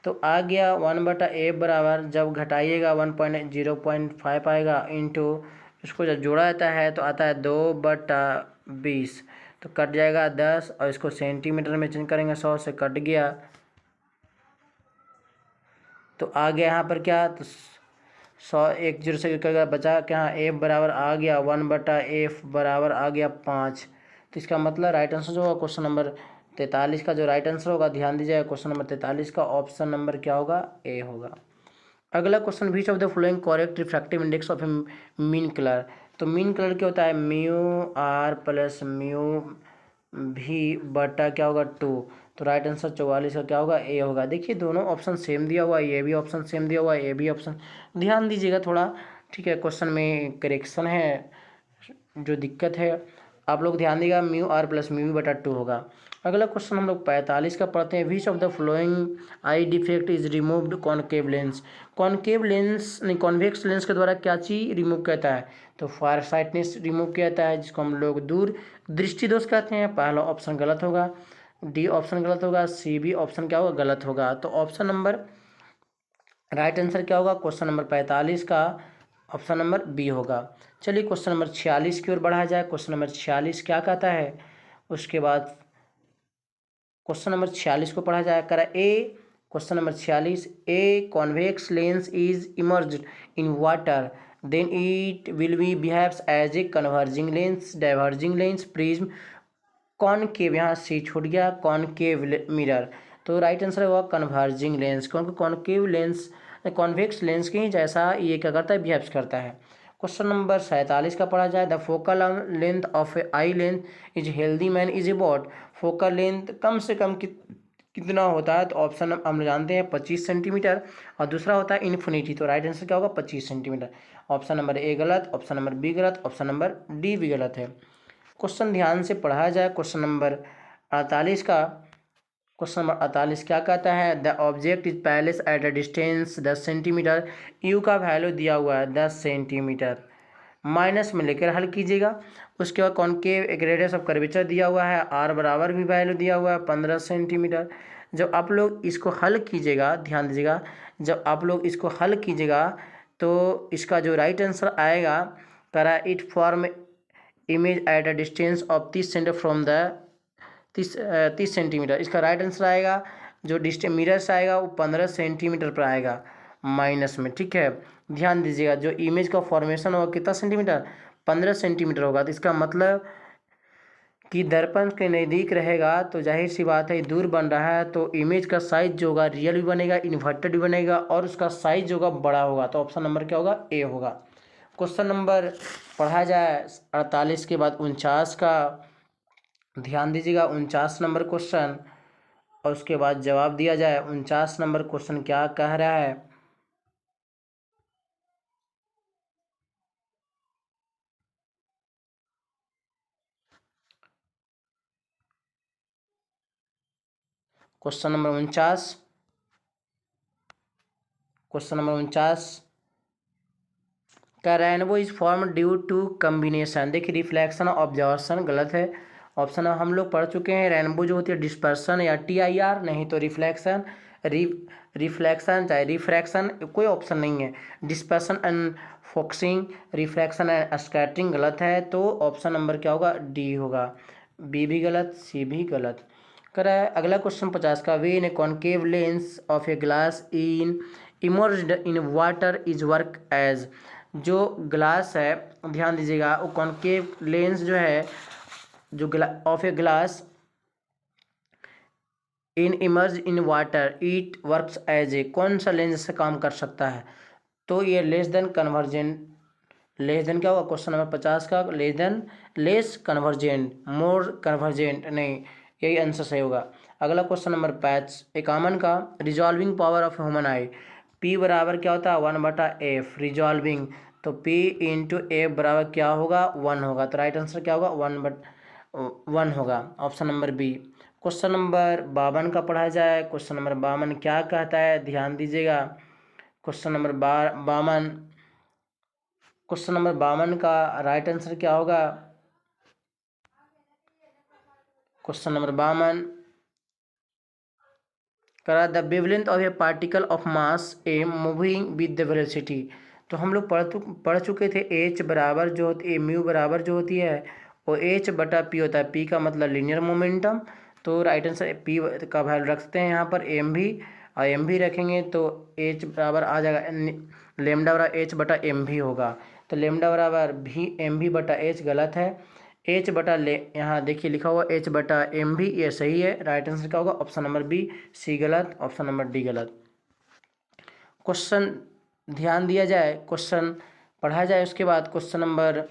तो आ गया 1/f बराबर, जब घटाइएगा 0.5 आएगा इंटू, इसको जब जोड़ा जाता है तो आता है 2/20, तो कट जाएगा 10 और इसको सेंटीमीटर में चेंज करेंगे, 100 से कट गया तो आ गया यहाँ पर क्या, तो 100 एक 0 से कट बचा क्या, एफ बराबर आ गया 1/f बराबर आ गया 5। तो इसका मतलब राइट आंसर जो होगा क्वेश्चन नंबर 43 का जो राइट आंसर होगा, ध्यान दीजिएगा क्वेश्चन नंबर 43 का ऑप्शन नंबर क्या होगा, ए होगा। अगला question, which of the following correct refractive index of A mean colour. तो मीन कलर क्या होता है, म्यू आर प्लस म्यू भी बटा क्या होगा 2। तो राइट आंसर 44 का क्या होगा, ए होगा। देखिए दोनों ऑप्शन सेम दिया हुआ है, ये भी ऑप्शन सेम दिया हुआ है, ये भी ऑप्शन, ध्यान दीजिएगा थोड़ा, ठीक है। क्वेश्चन में करेक्शन है, जो दिक्कत है आप लोग ध्यान दीजिएगा, म्यू आर प्लस म्यू बटा 2 होगा। अगला क्वेश्चन हम लोग 45 का पढ़ते हैं, विच of the flowing I defect is removed concave lens. Concave lens नहीं, कॉन्वेक्स लेंस के द्वारा क्या चीज़ रिमूव कहता है, तो फार साइटनेस रिमूव किया जाता है, जिसको हम लोग दूर दृष्टि दोष कहते हैं। पहला ऑप्शन गलत होगा, डी ऑप्शन गलत होगा, सी बी ऑप्शन क्या होगा, गलत होगा। तो ऑप्शन नंबर राइट आंसर क्या होगा क्वेश्चन नंबर 45 का, ऑप्शन नंबर बी होगा। चलिए क्वेश्चन नंबर 46 की ओर बढ़ा जाए। क्वेश्चन नंबर 46 क्या कहता है, उसके बाद क्वेश्चन नंबर 46 को पढ़ा जाए। करा a, question number 46, a convex lens is immersed in water, then it will be behaves as a converging lens, diverging lens, prism, concave, यहाँ सी छूट गया, कॉनकेव मिरर। तो राइट आंसर होगा कन्वर्जिंग लेंस, क्योंकि कॉनकेव लेंस कॉन्वेक्स लेंस के ही जैसा ये क्या करता है, बिहेव्स करता है। क्वेश्चन नंबर 47 का पढ़ा जाए, the focal length of a eye length is healthy man is about, focal length कम से कम कितना होता है, तो ऑप्शन हम जानते हैं 25 सेंटीमीटर, और दूसरा होता है इन्फिनिटी। तो राइट आंसर क्या होगा 25 सेंटीमीटर। ऑप्शन नंबर ए गलत, ऑप्शन नंबर बी गलत, ऑप्शन नंबर डी भी गलत है। क्वेश्चन ध्यान से पढ़ा जाए, क्वेश्चन नंबर 48 का, क्वेश्चन नंबर 48 क्या कहता है, the object is palace at a distance 10 centimetre, you का वैल्यू दिया हुआ है 10 सेंटीमीटर, माइनस में लेकर हल कीजिएगा। उसके बाद कॉनकेव एक रेडियस ऑफ कर्वेचर दिया हुआ है, आर बराबर भी वैल्यू दिया हुआ है 15 सेंटीमीटर। जब आप लोग इसको हल कीजिएगा, ध्यान दीजिएगा, जब आप लोग इसको हल कीजिएगा तो इसका जो राइट आंसर आएगा, करा it form image at a distance of 30 centimetre from the 30 centimetre. इसका राइट आंसर आएगा, जो डिस्टेंस मिरर से आएगा वो 15 सेंटीमीटर पर आएगा माइनस में, ठीक है। ध्यान दीजिएगा जो इमेज का फॉर्मेशन होगा कितना सेंटीमीटर, 15 सेंटीमीटर होगा। तो इसका मतलब कि दर्पण के नज़दीक रहेगा तो जाहिर सी बात है दूर बन रहा है, तो इमेज का साइज जो होगा रियल भी बनेगा, इन्वर्टेड भी बनेगा, और उसका साइज जो होगा बड़ा होगा। तो ऑप्शन नंबर क्या होगा, ए होगा। क्वेश्चन नंबर पढ़ा जाए 48 के बाद 49 का, ध्यान दीजिएगा 49 नंबर क्वेश्चन, और उसके बाद जवाब दिया जाए। 49 नंबर क्वेश्चन क्या कह रहा है? क्वेश्चन नंबर 49, क्वेश्चन नंबर 49 का rainbow is form due to combination. देखिए रिफ्लेक्शन ऑब्जर्वेशन गलत है। ऑप्शन हम लोग पढ़ चुके हैं, रेनबो जो होती है डिस्पर्सन या TIR, नहीं तो रिफ्लेक्शन, रिफ्लेक्शन चाहे रिफ्रैक्शन, कोई ऑप्शन नहीं है। Dispersion and focusing, reflection and scattering गलत है। तो ऑप्शन नंबर क्या होगा? डी होगा। बी भी गलत, सी भी गलत। करा है अगला क्वेश्चन 50 का, we in a concave lens of a glass in immersed in water is work as. जो ग्लास है, ध्यान दीजिएगा, वो कॉन्केव लेंस जो है, जो of a glass in immerse in water it works as a, कौन सा लेंस से काम कर सकता है? तो ये less than convergent, less than क्या होगा क्वेश्चन नंबर 50 का? लेस देन, लेस कन्वर्जेंट, मोर कन्वर्जेंट नहीं, यही आंसर सही होगा। अगला क्वेश्चन नंबर 51 का, resolving power of human I, P बराबर क्या होता है? 1/F, रिजॉल्विंग, तो P इंटू F बराबर क्या होगा? 1 होगा। तो राइट आंसर क्या होगा? 1/1 होगा, option number B. Question number 52 का पढ़ा जाए। क्वेश्चन नंबर 52 क्या कहता है? ध्यान दीजिएगा। क्वेश्चन नंबर 52, क्वेश्चन नंबर 52 का राइट आंसर क्या होगा? क्वेश्चन नंबर 52 करा, the wavelength of a particle of mass a moving with the velocity. तो हम लोग पढ़ चुके थे, एच बराबर जो होती है, म्यू बराबर जो होती है वो H/P होता है। P का मतलब लीनियर मोमेंटम। तो राइट आंसर P का वैल्यू रखते हैं यहाँ पर एम भी, और एम भी रखेंगे तो H बराबर आ जाएगा, लेमडा बराबर H/m भी होगा। तो लेमडा बराबर भी M/H गलत है। H/ले यहाँ देखिए लिखा हुआ H/m भी, ये सही है। राइट आंसर क्या होगा? ऑप्शन नंबर बी, सी गलत, ऑप्शन नंबर डी गलत। क्वेश्चन ध्यान दिया जाए, क्वेश्चन पढ़ा जाए। उसके बाद क्वेश्चन नंबर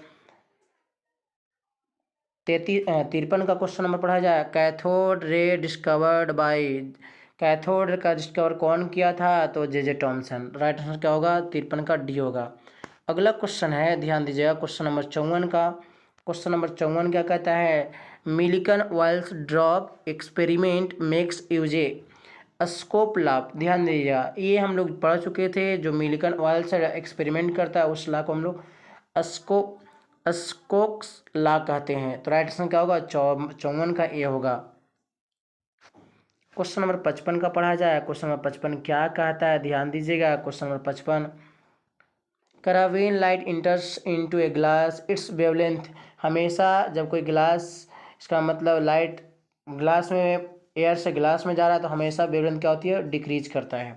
53 का क्वेश्चन नंबर पढ़ा जाए। Cathode ray discovered by, cathode का डिस्कवर कौन किया था? तो J.J. टॉमसन। राइट आंसर क्या होगा? 53 का डी होगा। अगला क्वेश्चन है, ध्यान दीजिएगा, क्वेश्चन नंबर 54 का। क्वेश्चन नंबर 54 क्या कहता है? मिलिकन वाइल्स ड्रॉप एक्सपेरिमेंट मेक्स यूजे स्कोप लाभ। ध्यान दीजिएगा, ये हम लोग पढ़ चुके थे। जो मिलिकन वाइल्स से एक्सपेरिमेंट करता है उस ला को हम लोग स्कोक्स ला कहते हैं। तो राइट आंसर क्या होगा? 54 का ए होगा। क्वेश्चन नंबर 55 का पढ़ा जाए। क्वेश्चन नंबर 55 क्या कहता है? ध्यान दीजिएगा। क्वेश्चन नंबर 55, करावेन light enters into a glass its wavelength. हमेशा जब कोई ग्लास, इसका मतलब लाइट ग्लास में, एयर से ग्लास में जा रहा है तो हमेशा वेवलेंथ क्या होती है? डिक्रीज करता है।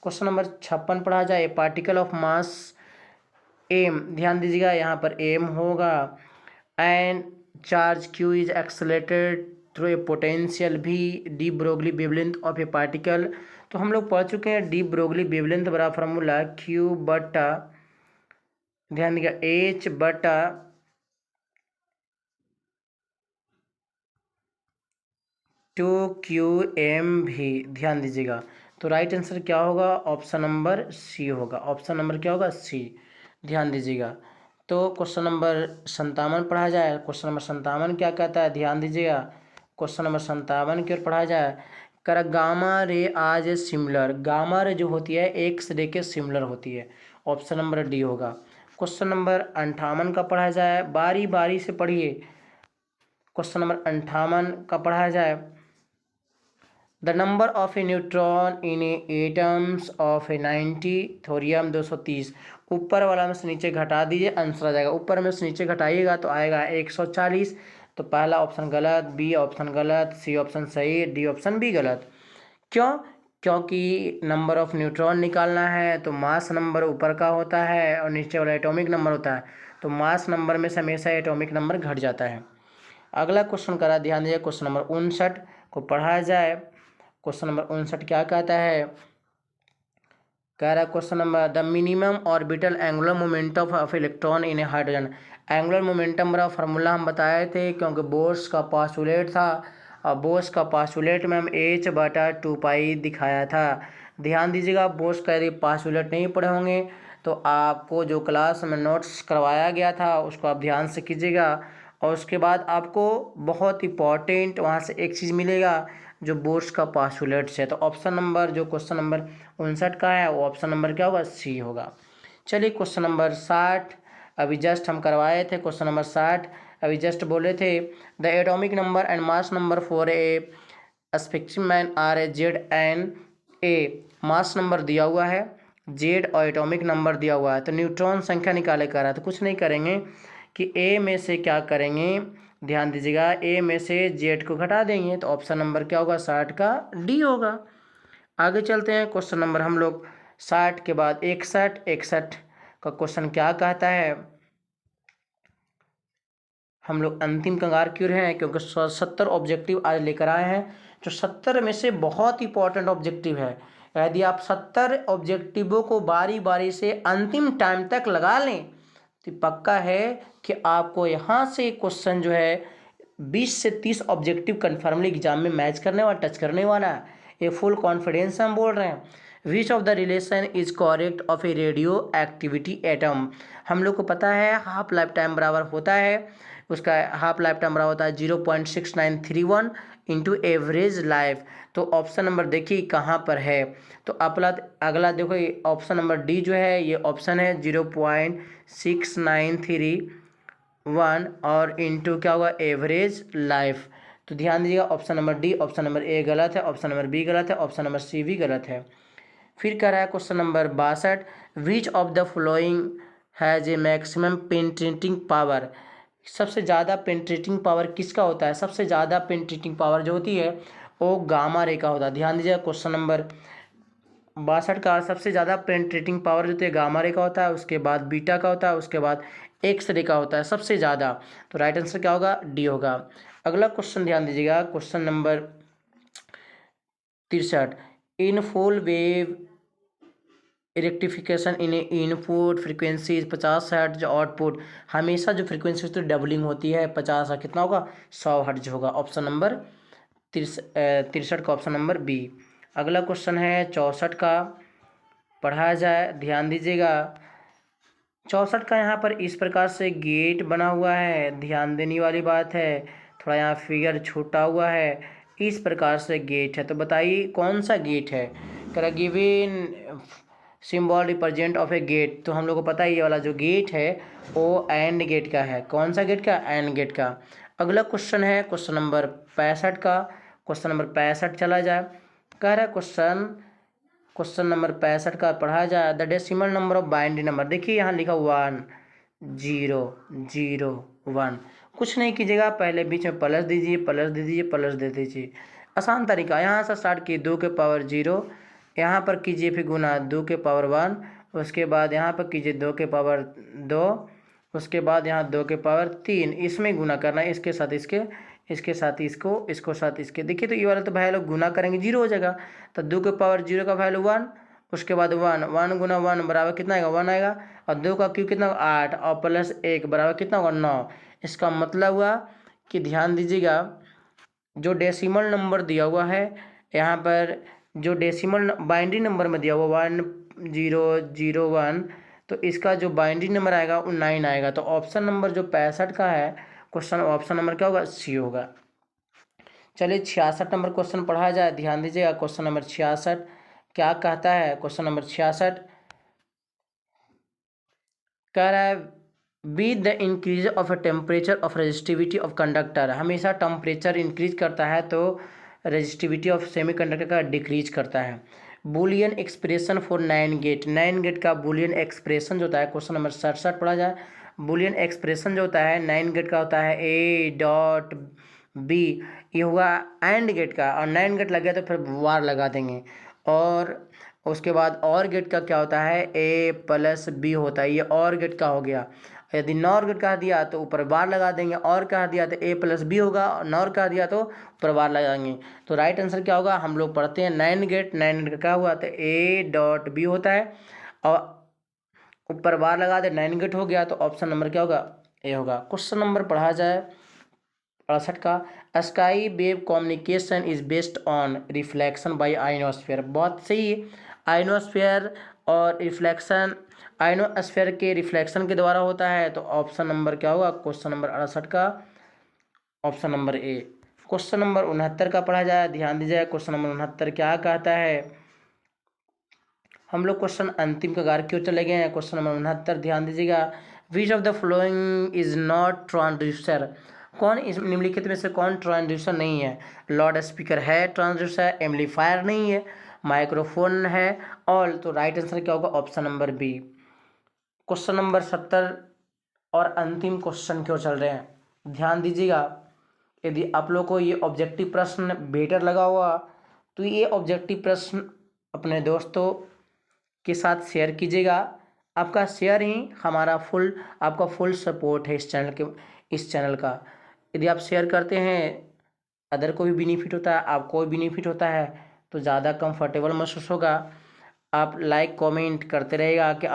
क्वेश्चन नंबर 56 पढ़ा जाए। पार्टिकल ऑफ मास एम, ध्यान दीजिएगा, यहाँ पर एम होगा। And charge Q is accelerated through a potential V, de Broglie wavelength of a particle. तो हम लोग पढ़ चुके हैं डी ब्रोगली वेवलेंथ बड़ा फार्मूला Q/, ध्यान दीजिएगा, H/2QM भी, ध्यान दीजिएगा। तो राइट आंसर क्या होगा? ऑप्शन नंबर सी होगा। ऑप्शन नंबर क्या होगा? सी, ध्यान दीजिएगा। तो क्वेश्चन नंबर 57 पढ़ा जाए। क्वेश्चन नंबर 57 क्या कहता है? ध्यान दीजिएगा। क्वेश्चन नंबर 57 की ओर पढ़ा जाए। कर गामा रे आज ए सिमिलर, गामा रे जो होती है एक्स रे के सिमिलर होती है। ऑप्शन नंबर डी होगा। क्वेश्चन नंबर 58 का पढ़ा जाए, बारी बारी से पढ़िए। क्वेश्चन नंबर 58 का पढ़ा जाए। The number of A neutron in atoms of A 90, thorium 230। ऊपर वाला में से नीचे घटा दीजिए, आंसर आ जाएगा। ऊपर में से नीचे घटाइएगा तो आएगा 140। तो पहला ऑप्शन गलत, बी ऑप्शन गलत, सी ऑप्शन सही, डी ऑप्शन भी गलत। क्यों? क्योंकि नंबर ऑफ न्यूट्रॉन निकालना है तो मास नंबर ऊपर का होता है और नीचे वाला एटॉमिक नंबर होता है। तो मास नंबर में से हमेशा एटॉमिक नंबर घट जाता है। अगला क्वेश्चन करा, ध्यान दीजिए, क्वेश्चन नंबर 59 को पढ़ा जाए। क्वेश्चन नंबर 59 क्या कहता है? कह रहा है question number, the minimum orbital angular momentum of electron in A hydrogen. Angular momentum का फार्मूला हम बताए थे, क्योंकि बोर्स का पॉस्टुलेट था और बोस का पास्टुलेट में हम h/2 दिखाया था। ध्यान दीजिएगा, बोस का यदि पास्टुलेट नहीं पढ़े होंगे तो आपको जो क्लास में नोट्स करवाया गया था उसको आप ध्यान से कीजिएगा। और उसके बाद आपको बहुत इंपॉर्टेंट वहाँ से एक चीज़ मिलेगा जो बोर्ड्स का पास्टुलेट्स है। तो ऑप्शन नंबर जो क्वेश्चन नंबर 59 का है वो ऑप्शन नंबर क्या होगा, सी होगा। चलिए क्वेश्चन नंबर 60 अभी जस्ट हम करवाए थे। क्वेश्चन नंबर 60 अभी जस्ट बोले थे, the atomic number and mass number for a specimen are A Z N A. Mass number दिया हुआ है, जेड और एटॉमिक नंबर दिया हुआ है। तो न्यूट्रॉन संख्या निकाले कर रहा है, तो कुछ नहीं करेंगे कि ए में से क्या करेंगे, ध्यान दीजिएगा, ए में से जेड को घटा देंगे। तो ऑप्शन नंबर क्या होगा, 60 का डी होगा। आगे चलते हैं क्वेश्चन नंबर हम लोग 60 के बाद 61 का क्वेश्चन क्या कहता है। हम लोग अंतिम कंगार क्यों रहे हैं, क्योंकि 70 ऑब्जेक्टिव आज लेकर आए हैं जो 70 में से बहुत इंपॉर्टेंट ऑब्जेक्टिव है। यदि आप 70 ऑब्जेक्टिवों को बारी बारी से अंतिम टाइम तक लगा लें तो पक्का है कि आपको यहाँ से क्वेश्चन जो है 20 से 30 ऑब्जेक्टिव कन्फर्मली एग्जाम में मैच करने वाला, टच करने वाला है। ये फुल कॉन्फिडेंस से हम बोल रहे हैं। विच of the relation is correct of A radio activity atom. हम लोग को पता है हाफ लाइफ टाइम बराबर होता है, उसका हाफ लाइफ टाइम बराबर होता है 0.6931 इंटू एवरेज लाइफ। तो ऑप्शन नंबर देखिए कहाँ पर है। तो अगला देखो, ये ऑप्शन नंबर डी जो है ये ऑप्शन है 0.6931 और इंटू क्या होगा, एवरेज लाइफ। तो ध्यान दीजिएगा, option number D, option number ए गलत है, ऑप्शन नंबर बी गलत है, ऑप्शन नंबर सी भी गलत है। फिर कह रहा है question number 62, which of the following has a maximum penetrating power. सबसे ज़्यादा पेनिट्रेटिंग पावर किसका होता है, सबसे ज़्यादा पेनिट्रेटिंग पावर जो होती है वो गामा रे का होता है। ध्यान दीजिएगा, क्वेश्चन नंबर 62 का सबसे ज़्यादा पेनिट्रेटिंग पावर जो होती है गामा रे का होता है, उसके बाद बीटा का होता है, उसके बाद एक्स रे का होता है सबसे ज़्यादा। तो राइट आंसर क्या होगा, डी होगा। अगला क्वेश्चन ध्यान दीजिएगा, question number 63, in full wave rectification in input frequency 50 hertz, output हमेशा जो फ्रीक्वेंसी होती है डबलिंग होती है, 50 का कितना होगा, 100 हर्ट्ज होगा। ऑप्शन नंबर 63 का ऑप्शन नंबर बी। अगला क्वेश्चन है 64 का, पढ़ाया जाए, ध्यान दीजिएगा। 64 का यहाँ पर इस प्रकार से गेट बना हुआ है, ध्यान देने वाली बात है, थोड़ा यहाँ फिगर छूटा हुआ है, इस प्रकार से गेट है। तो बताइए कौन सा गेट है, कह given symbol represent of a gate. तो हम लोग को पता है ये वाला जो गेट है वो एंड गेट का है। कौन सा गेट का, एंड गेट का। अगला क्वेश्चन है क्वेश्चन नंबर 65 का, क्वेश्चन नंबर 65 चला जाए। कह रहा है क्वेश्चन नंबर 65 का पढ़ा जाए, the decimal number of binary number. देखिए यहाँ लिखा 1 0 0 1, कुछ नहीं कीजिएगा, पहले बीच में प्लस दीजिए, प्लस दे दीजिए, प्लस दे दीजिए। आसान तरीका, यहाँ से स्टार्ट किए 2 के पावर 0, यहाँ पर कीजिए फिर गुना 2 के पावर 1, उसके बाद यहाँ पर कीजिए 2 के पावर 2, उसके बाद यहाँ 2 के पावर 3, इसमें गुना करना है, इसके साथ इसके साथ इसको साथ इसके। देखिए तो ये वाला तो वैल्यू गुना करेंगे 0 हो जाएगा। तो 2 के पावर 0 का वैल्यू 1, उसके बाद 1 गुना 1 बराबर कितना आएगा, 1 आएगा, और 2 का क्यूब कितना 8 और प्लस 1 बराबर कितना होगा 9। इसका मतलब हुआ कि ध्यान दीजिएगा, जो डेसिमल नंबर दिया हुआ है यहाँ पर, जो डेसिमल बाइनरी नंबर में दिया हुआ 1001, तो इसका जो बाइनरी नंबर आएगा वो 9 आएगा। तो ऑप्शन नंबर जो 65 का है क्वेश्चन, ऑप्शन नंबर क्या होगा, सी होगा। चलिए 66 नंबर क्वेश्चन पढ़ा जाए, ध्यान दीजिएगा। क्वेश्चन नंबर 66 क्या कहता है, क्वेश्चन नंबर 66 कह रहा है, with the increase of a temperature of resistivity of conductor. हमेशा टेम्परेचर इंक्रीज करता है तो रेजिस्टिविटी ऑफ सेमीकंडक्टर का डिक्रीज करता है। Boolean expression for 9 gate, 9 gate का बूलियन एक्सप्रेशन जो होता है, क्वेश्चन नंबर 67 पढ़ा जाए। बूलियन एक्सप्रेशन जो होता है 9 गेट का होता है ए डॉट बी, ये हुआ एंड गेट का, और 9 गेट लग गया तो फिर वार लगा देंगे। और उसके बाद और गेट का क्या होता है, ए प्लस बी होता है, ये और गेट का हो गया। यदि नॉर गेट कह दिया तो ऊपर बार लगा देंगे, और कह दिया तो ए प्लस बी होगा, और नॉर कह दिया तो ऊपर बार लगाएंगे। तो राइट आंसर क्या होगा, हम लोग पढ़ते हैं 9 गेट, 9 गेट का क्या हुआ तो ए डॉट बी होता है, और ऊपर बार लगा दे 9 गेट हो गया, तो ऑप्शन नंबर क्या होगा, ए होगा। क्वेश्चन नंबर पढ़ा जाए 68 का sky wave communication is based on reflection by ionosphere. बहुत सही। आइनोस्फेयर और रिफ्लेक्शन, आइनोस्फेयर के रिफ्लेक्शन के द्वारा होता है। तो ऑप्शन नंबर क्या होगा क्वेश्चन नंबर 68 का? ऑप्शन नंबर ए। क्वेश्चन नंबर 69 का पढ़ा जाए, ध्यान दीजिए। क्वेश्चन नंबर 69 क्या कहता है? हम लोग क्वेश्चन अंतिम कगार क्यों चले गए हैं? क्वेश्चन नंबर 69 ध्यान दीजिएगा। विच of the following is not transducer? कौन इस निम्नलिखित में से कौन ट्रांसड्यूसर नहीं है? लाउड स्पीकर है ट्रांसड्यूसर, एम्पलीफायर नहीं है, माइक्रोफोन है, ऑल। तो राइट आंसर क्या होगा? Option number B. Question number 70 और अंतिम क्वेश्चन क्यों चल रहे हैं, ध्यान दीजिएगा। यदि आप लोग को ये ऑब्जेक्टिव प्रश्न बेटर लगा हुआ तो ये ऑब्जेक्टिव प्रश्न अपने दोस्तों के साथ शेयर कीजिएगा। आपका शेयर ही आपका फुल सपोर्ट है इस चैनल का। यदि आप शेयर करते हैं, अदर को भी बेनिफिट होता है, आपको भी बेनिफिट होता है, तो ज़्यादा कंफर्टेबल महसूस होगा। आप लाइक कमेंट करते रहेगा कि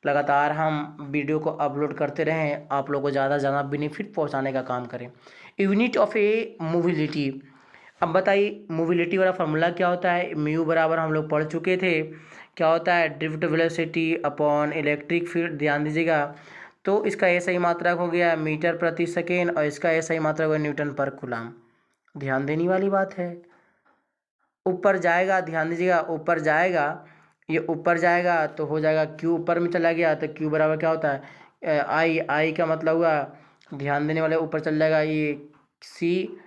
लगातार हम वीडियो को अपलोड करते रहें, आप लोगों को ज़्यादा से ज़्यादा बेनिफिट पहुंचाने का काम करें। Unit of A mobility. अब बताइए मोबिलिटी वाला फार्मूला क्या होता है? म्यू बराबर हम लोग पढ़ चुके थे, क्या होता है? Drift velocity upon electric field. ध्यान दीजिएगा। तो इसका ऐसा ही मात्रक हो गया मीटर प्रति सेकेंड और इसका ऐसा ही मात्रक हो गया न्यूटन पर कूलम। ध्यान देने वाली बात है। ऊपर जाएगा, ध्यान दीजिएगा, ऊपर जाएगा, ये ऊपर जाएगा तो हो जाएगा क्यू, ऊपर में चला गया तो क्यू बराबर क्या होता है? आई का मतलब हुआ, ध्यान देने वाले, ऊपर चल जाएगा ये सी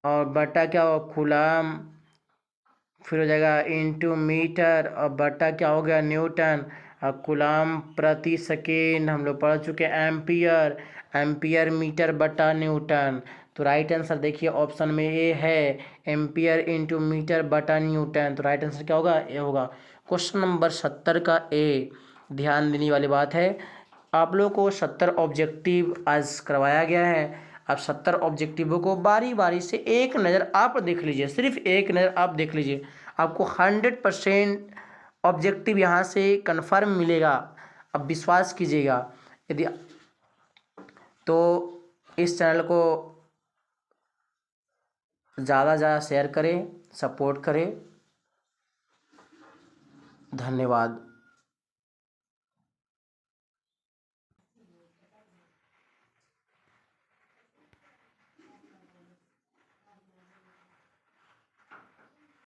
और बटा क्या हो कूलम, फिर हो जाएगा इनटू मीटर और बटा क्या हो गया न्यूटन और कूलम प्रति सेकेंड हम लोग पढ़ चुके हैं एम्पियर, एम्पियर मीटर बटा न्यूटन। तो राइट आंसर देखिए ऑप्शन में ए है, एम्पियर इंटू मीटर बटा न्यूटन। तो राइट आंसर क्या होगा? ए होगा। क्वेश्चन नंबर 70 का ए। ध्यान देने वाली बात है, आप लोग को 70 ऑब्जेक्टिव आज करवाया गया है। आप 70 ऑब्जेक्टिवों को बारी बारी से एक नज़र आप देख लीजिए, सिर्फ एक नज़र आप देख लीजिए, आपको 100% ऑब्जेक्टिव यहाँ से कन्फर्म मिलेगा। अब विश्वास कीजिएगा। यदि तो इस चैनल को ज़्यादा ज़्यादा शेयर करें, सपोर्ट करें। धन्यवाद।